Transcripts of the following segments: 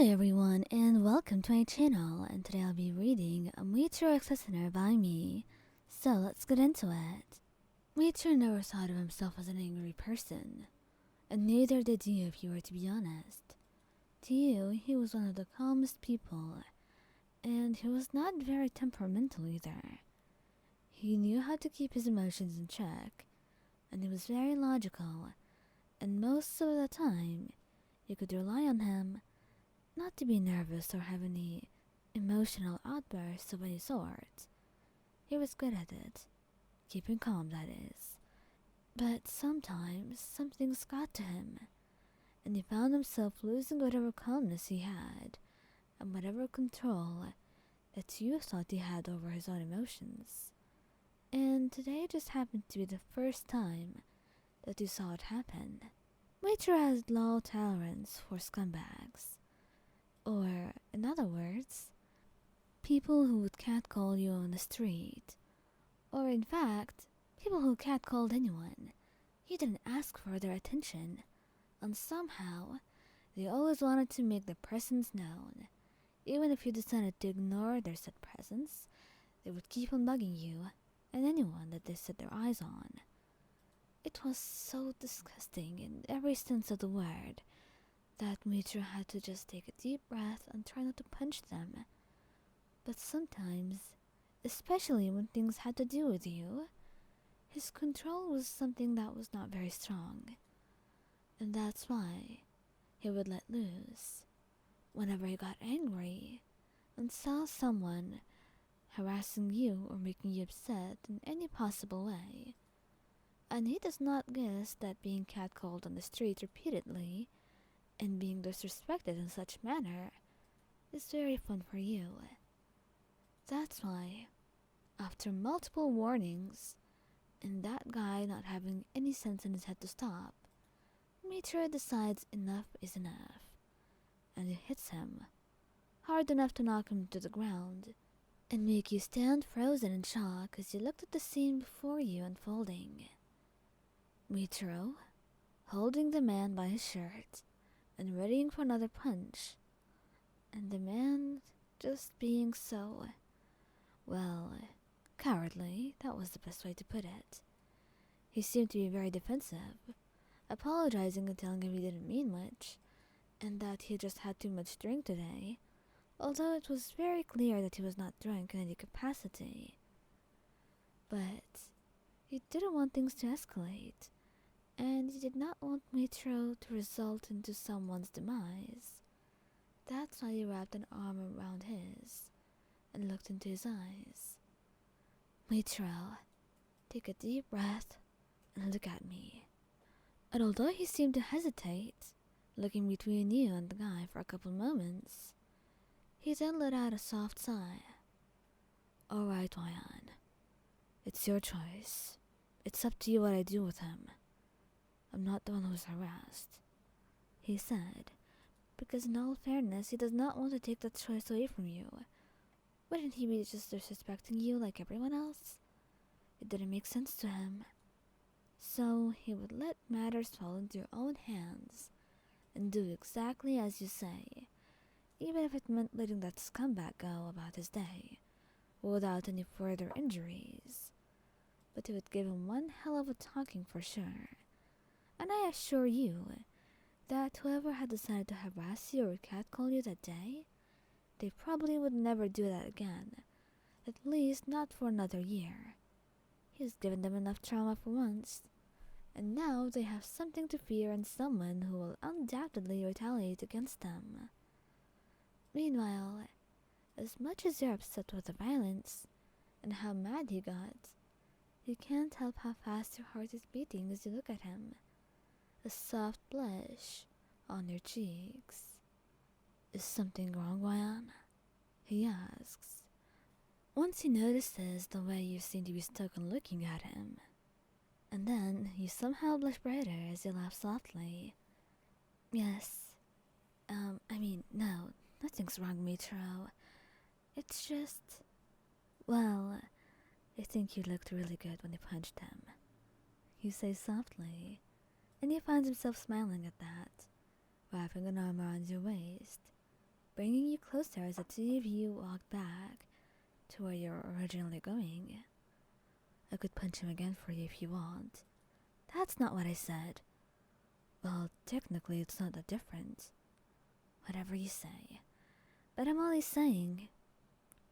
Hi everyone and welcome to my channel, and today I'll be reading a Muichiro Listener by me. So let's get into it. Muichiro never thought of himself as an angry person, and neither did you if you were to be honest. To you, he was one of the calmest people, and he was not very temperamental either. He knew how to keep his emotions in check, and he was very logical, and most of the time, you could rely on him not to be nervous or have any emotional outbursts of any sort. He was good at it, keeping calm, that is. But sometimes some things got to him, and he found himself losing whatever calmness he had, and whatever control that you thought he had over his own emotions. And today just happened to be the first time that you saw it happen. Muichiro has low tolerance for scumbags. Or, in other words, people who would catcall you on the street. Or, in fact, people who catcalled anyone. You didn't ask for their attention, and somehow, they always wanted to make their presence known. Even if you decided to ignore their said presence, they would keep on bugging you and anyone that they set their eyes on. It was so disgusting in every sense of the word that Muichiro had to just take a deep breath and try not to punch them. But sometimes, especially when things had to do with you, his control was something that was not very strong. And that's why he would let loose whenever he got angry and saw someone harassing you or making you upset in any possible way. And he does not guess that being catcalled on the street repeatedly and being disrespected in such manner is very fun for you. That's why, after multiple warnings, and that guy not having any sense in his head to stop, Muichiro decides enough is enough, and he hits him, hard enough to knock him to the ground, and make you stand frozen in shock as you looked at the scene before you unfolding. Muichiro, holding the man by his shirt, and readying for another punch, and the man just being so, well, cowardly, that was the best way to put it. He seemed to be very defensive, apologizing and telling him he didn't mean much, and that he just had too much drink today, although it was very clear that he was not drunk in any capacity. But he didn't want things to escalate, and he did not want Muichiro to result into someone's demise. That's why he wrapped an arm around his and looked into his eyes. Muichiro, take a deep breath and look at me. And although he seemed to hesitate, looking between you and the guy for a couple moments, he then let out a soft sigh. Alright, Ryan. It's your choice. It's up to you what I do with him. I'm not the one who's harassed, he said, because in all fairness, he does not want to take that choice away from you. Wouldn't he be just disrespecting you like everyone else? It didn't make sense to him. So he would let matters fall into your own hands and do exactly as you say, even if it meant letting that scumbag go about his day without any further injuries. But it would give him one hell of a talking for sure. And I assure you that whoever had decided to harass you or catcall you that day, they probably would never do that again, at least not for another year. He's given them enough trauma for once, and now they have something to fear and someone who will undoubtedly retaliate against them. Meanwhile, as much as you're upset with the violence and how mad he got, you can't help how fast your heart is beating as you look at him. A soft blush on your cheeks. Is something wrong, Ryan? He asks, once he notices the way you seem to be stuck on looking at him. And then you somehow blush brighter as you laugh softly. Yes. No, nothing's wrong, Muichiro. It's just, well, I think you looked really good when you punched him. You say softly, and he finds himself smiling at that, wrapping an arm around your waist, bringing you closer as the two of you walk back to where you're originally going. I could punch him again for you if you want. That's not what I said. Well, technically it's not that different. Whatever you say. But I'm only saying,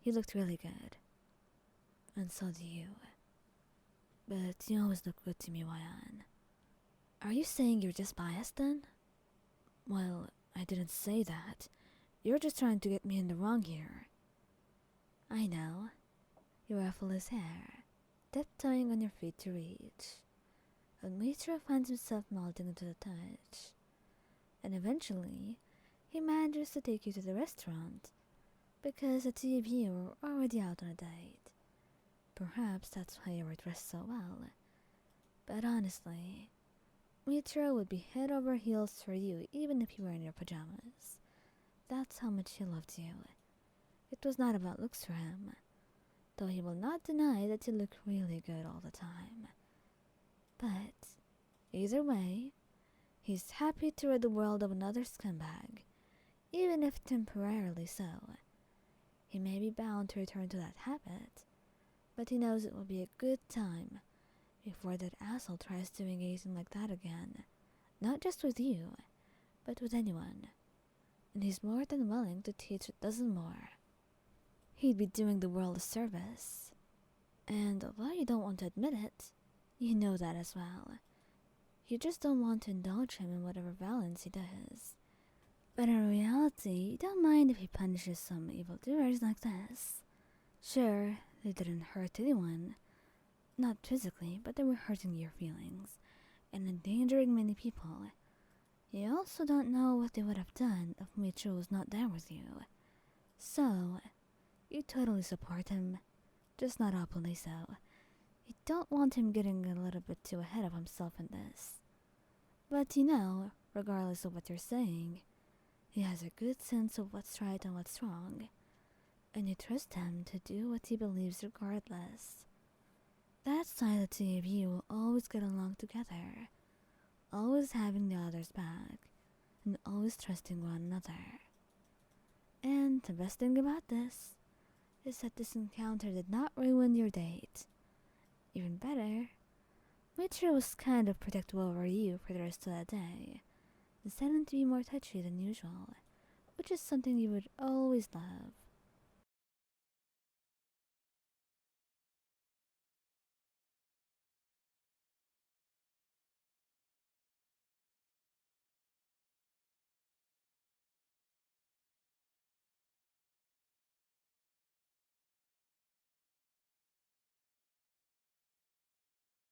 you looked really good. And so do you. But you always look good to me, Wayan. Are you saying you're just biased then? Well, I didn't say that. You're just trying to get me in the wrong here. I know. You ruffle his hair, tiptoeing on your feet to reach. And Muichiro finds himself melting into the touch. And eventually, he manages to take you to the restaurant, because the two of you are already out on a date. Perhaps that's why you were dressed so well. But honestly, Muichiro would be head over heels for you even if you were in your pajamas. That's how much he loved you. It was not about looks for him, though he will not deny that you look really good all the time. But, either way, he's happy to rid the world of another scumbag, even if temporarily so. He may be bound to return to that habit, but he knows it will be a good time before that asshole tries doing anything like that again. Not just with you, but with anyone. And he's more than willing to teach a dozen more. He'd be doing the world a service. And although you don't want to admit it, you know that as well. You just don't want to indulge him in whatever violence he does. But in reality, you don't mind if he punishes some evildoers like this. Sure, they didn't hurt anyone. Not physically, but they were hurting your feelings and endangering many people. You also don't know what they would have done if Muichiro was not there with you. So, you totally support him, just not openly so. You don't want him getting a little bit too ahead of himself in this. But you know, regardless of what you're saying, he has a good sense of what's right and what's wrong, and you trust him to do what he believes regardless. That's why the two of you will always get along together, always having the other's back, and always trusting one another. And the best thing about this is that this encounter did not ruin your date. Even better, Muichiro was kind of protective over you for the rest of that day, deciding to be more touchy than usual, which is something you would always love.